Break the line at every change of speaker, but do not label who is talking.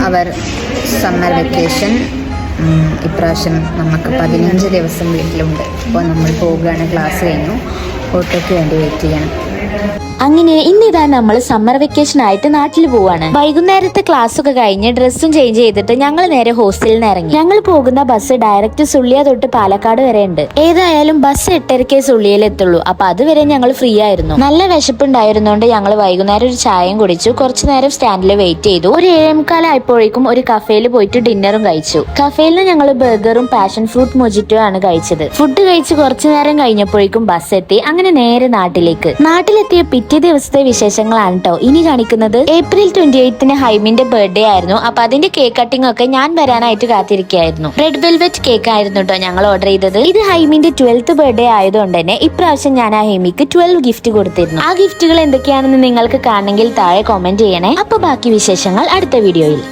അവർ summer vacation ഇപ്രാവശ്യം നമുക്ക് 15 ദിവസം വീട്ടിലുണ്ട്. അപ്പോൾ നമ്മൾ പോവുകയാണ്. ക്ലാസ് കഴിഞ്ഞു, ഓട്ടോയ്ക്ക് വേണ്ടി വെയിറ്റ് ചെയ്യണം.
അങ്ങനെ ഇന്നിതാ നമ്മൾ സമ്മർ വെക്കേഷൻ ആയിട്ട് നാട്ടിൽ പോവാണ്. വൈകുന്നേരത്തെ ക്ലാസ് ഒക്കെ കഴിഞ്ഞ് ഡ്രസ്സും ചേഞ്ച് ചെയ്തിട്ട് ഞങ്ങൾ നേരെ ഹോസ്റ്റലിൽ നിന്ന് ഇറങ്ങി. ഞങ്ങൾ പോകുന്ന ബസ് ഡയറക്റ്റ് സുള്ളിയ തൊട്ട് പാലക്കാട് വരെ ഉണ്ട്. ഏതായാലും ബസ് 8:30 സുള്ളിയിൽ എത്തുള്ളൂ. അപ്പൊ അതുവരെ ഞങ്ങൾ ഫ്രീ ആയിരുന്നു. നല്ല വിശപ്പുണ്ടായിരുന്നോണ്ട് ഞങ്ങൾ വൈകുന്നേരം ഒരു ചായയും കുടിച്ചു. കുറച്ചു നേരം സ്റ്റാൻഡിൽ വെയിറ്റ് ചെയ്തു. ഒരു 7:45 ആയപ്പോഴേക്കും ഒരു കഫേയിൽ പോയിട്ട് ഡിന്നറും കഴിച്ചു. കഫേയിൽ നിന്ന് ഞങ്ങൾ ബർഗറും പാഷൻ ഫ്രൂട്ട് മൊജിറ്റോ ആണ് കഴിച്ചത്. ഫുഡ് കഴിച്ച് കുറച്ചു നേരം കഴിഞ്ഞപ്പോഴേക്കും ബസ് എത്തി. അങ്ങനെ നേരെ നാട്ടിലെത്തിയ പിറ്റേ ദിവസത്തെ വിശേഷങ്ങളാണ് കേട്ടോ ഇനി കാണിക്കുന്നത്. April 28 ഹൈമിന്റെ ബർത്ത്ഡേ ആയിരുന്നു. അപ്പൊ അതിന്റെ കേക്ക് കട്ടിംഗ് ഒക്കെ ഞാൻ വരാനായിട്ട് കാത്തിരിക്കുകയായിരുന്നു. റെഡ് വെൽവെറ്റ് കേക്ക് ആയിരുന്നു കേട്ടോ ഞങ്ങൾ ഓർഡർ ചെയ്തത്. ഇത് ഹൈമിന്റെ 12th ബർത്ത്ഡേ ആയതുകൊണ്ട് തന്നെ ഇപ്രാവശ്യം ഞാൻ ആ ഹൈമിക്ക് 12 ഗിഫ്റ്റ് കൊടുത്തിരുന്നു. ആ ഗിഫ്റ്റുകൾ എന്തൊക്കെയാണെന്ന് നിങ്ങൾക്ക് കാണണമെങ്കിൽ താഴെ കമന്റ് ചെയ്യണേ. അപ്പൊ ബാക്കി വിശേഷങ്ങൾ അടുത്ത വീഡിയോയിൽ.